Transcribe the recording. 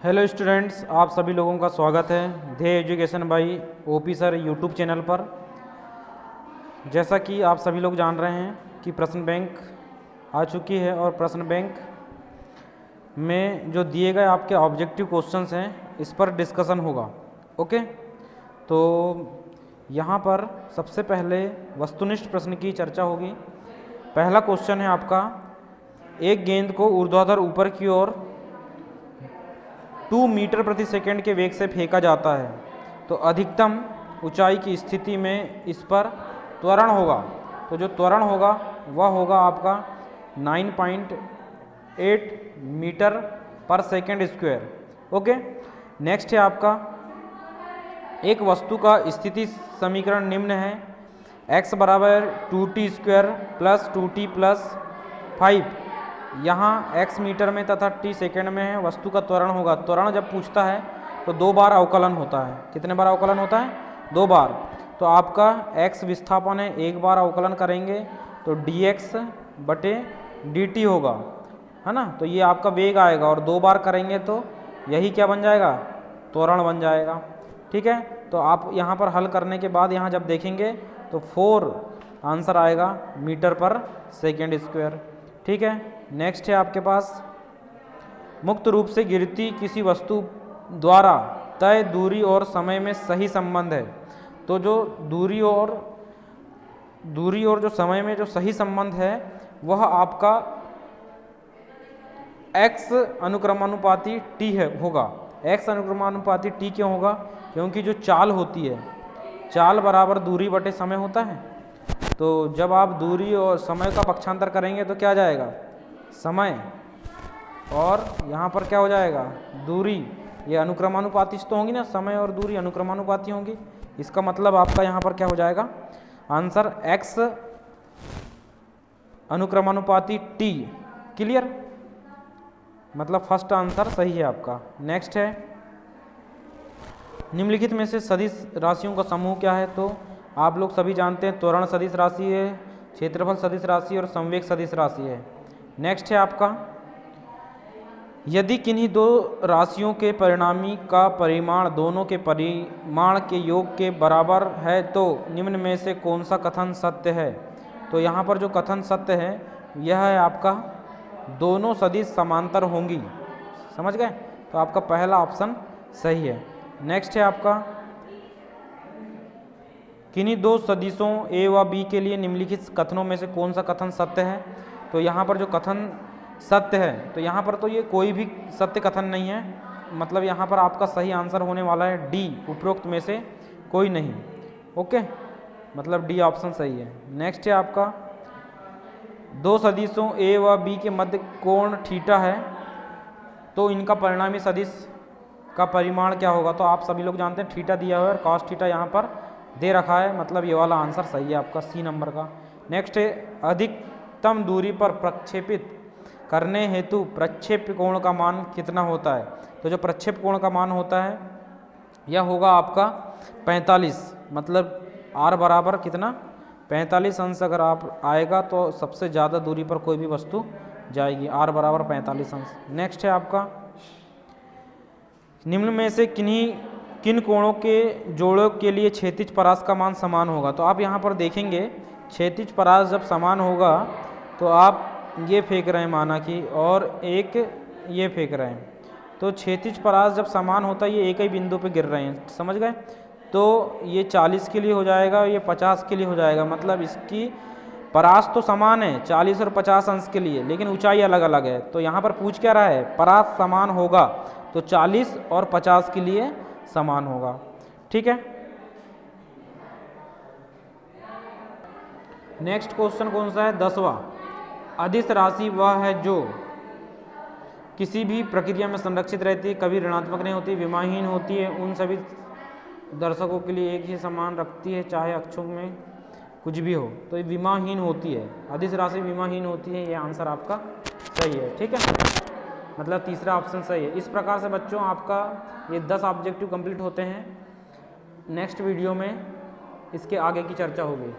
Hello students, आप सभी लोगों का स्वागत है ध्येय education by OP sir YouTube channel पर। जैसा कि आप सभी लोग जान रहे हैं कि प्रश्न बैंक आ चुकी है और प्रश्न बैंक में जो दिए गए आपके ऑब्जेक्टिव क्वेश्चंस हैं इस पर डिस्कशन होगा। ओके, तो यहाँ पर सबसे पहले वस्तुनिष्ठ प्रश्न की चर्चा होगी। पहला क्वेश्चन है आपका, एक गेंद को ऊर्ध्वाधर ऊपर की ओर 2 मीटर प्रति सेकंड के वेग से फेंका जाता है तो अधिकतम ऊंचाई की स्थिति में इस पर त्वरण होगा। तो जो त्वरण होगा वह होगा आपका 9.8 मीटर पर सेकंड स्क्वायर। ओके, नेक्स्ट है आपका, एक वस्तु का स्थिति समीकरण निम्न है, x बराबर 2t square plus 2t plus 5। यहाँ x मीटर में तथा t सेकंड में है। वस्तु का त्वरण होगा, त्वरण जब पूछता है तो 2 बार अवकलन होता है। कितने बार अवकलन होता है? 2 बार। तो आपका x विस्थापन है, 1 बार अवकलन करेंगे तो dx बटे dt होगा, है ना। तो ये आपका वेग आएगा और 2 बार करेंगे तो यही क्या बन जाएगा? त्वरण बन जाएगा। ठीक है, तो आप यहाँ पर हल करने के बाद यहाँ जब देखेंगे तो 4 आंसर आएगा मीटर पर सेकेंड स्क्वायर। ठीक है, नेक्स्ट है आपके पास, मुक्त रूप से गिरती किसी वस्तु द्वारा तय दूरी और समय में सही संबंध है। तो जो दूरी और जो समय में जो सही संबंध है वह आपका x अनुक्रमानुपाती t है होगा। x अनुक्रमानुपाती t क्यों होगा? क्योंकि जो चाल होती है, चाल बराबर दूरी बटे समय होता है। तो जब आप दूरी और समय का पक्षांतर करेंगे तो क्या जाएगा? समय, और यहाँ पर क्या हो जाएगा? दूरी। ये अनुक्रमानुपाती तो होंगी ना, समय और दूरी अनुक्रमानुपाती होंगी। इसका मतलब आपका यहाँ पर क्या हो जाएगा? Answer x अनुक्रमानुपाती t। क्लियर? मतलब फर्स्ट आंसर सही है आपका। नेक्स्ट है, निम्नलिखित में से सदिश राशियों का समूह क्या है? तो आप लोग सभी जानते हैं, त्वरण सदिश राशि है, क्षेत्रफल सदिश राशि और संवेग सदिश राशि है। नेक्स्ट है आपका, यदि किन्हीं 2 राशियों के परिणामी का परिमाण दोनों के परिमाण के योग के बराबर है तो निम्न में से कौन सा कथन सत्य है? तो यहाँ पर जो कथन सत्य है यह है आपका, दोनों सदिश समांतर होंगी। समझ गए? तो आपका पहला ऑप्शन सही है। नेक्स्ट है आपका, किन्हीं 2 सदिशों a व b के लिए निम्नलिखित कथनों में से कौन सा कथन सत्य है? तो यहाँ पर जो कथन सत्य है, तो यहाँ पर तो ये कोई भी सत्य कथन नहीं है। मतलब यहाँ पर आपका सही आंसर होने वाला है डी, उपरोक्त में से कोई नहीं। ओके, मतलब डी ऑप्शन सही है। नेक्स्ट है आपका, 2 सदिशों a व b के मध्य कोण थीटा है तो इनका परिणामी सदिश का परिमाण क्या होगा? तो आप सभी लोग जानते हैं थीटा दिया हुआ है और कॉस थीटा यहाँ पर दे रखा है, मतलब ये वाला आंसर सही है आपका, सी नंबर का। नेक्स्ट है, अधिकतम दूरी पर प्रक्षेपित करने हेतु प्रक्षेप कोण का मान कितना होता है? तो जो प्रक्षेप कोण का मान होता है यह होगा आपका 45। मतलब r बराबर कितना? 45 अंश अगर आप आएगा तो सबसे ज़्यादा दूरी पर कोई भी वस्तु जाएगी, r बराबर 45 अंश। नेक्स्ट है आपका, निम्न में से किन कोणों के जोड़ों के लिए क्षैतिज परास का मान समान होगा? तो आप यहाँ पर देखेंगे, क्षैतिज परास जब समान होगा तो आप ये फेंक रहे हैं माना कि, और एक ये फेंक रहे हैं, तो क्षैतिज परास जब समान होता है ये एक ही बिंदु पे गिर रहे हैं। समझ गए? तो ये 40 के लिए हो जाएगा, ये 50 के लिए हो जाएगा। मतलब इसकी परास तो समान है 40 और 50 अंश के लिए, लेकिन ऊंचाई अलग अलग है। तो यहाँ पर पूछ क्या रहा है? परास समान होगा तो 40 और 50 के लिए समान होगा। ठीक है, नेक्स्ट क्वेश्चन कौन सा है? 10वां, अदिश राशि वह है जो किसी भी प्रक्रिया में संरक्षित रहती है, कभी ऋणात्मक नहीं होती, विमाहीन होती है, उन सभी दर्शकों के लिए एक ही समान रखती है चाहे अक्षों में कुछ भी हो। तो ये विमाहीन होती है, अदिश राशि विमाहीन होती है, ये आंसर आपका सही है। ठीक है, मतलब तीसरा ऑप्शन सही है। इस प्रकार से बच्चों आपका ये 10 ऑब्जेक्टिव कंप्लीट होते हैं। नेक्स्ट वीडियो में इसके आगे की चर्चा होगी।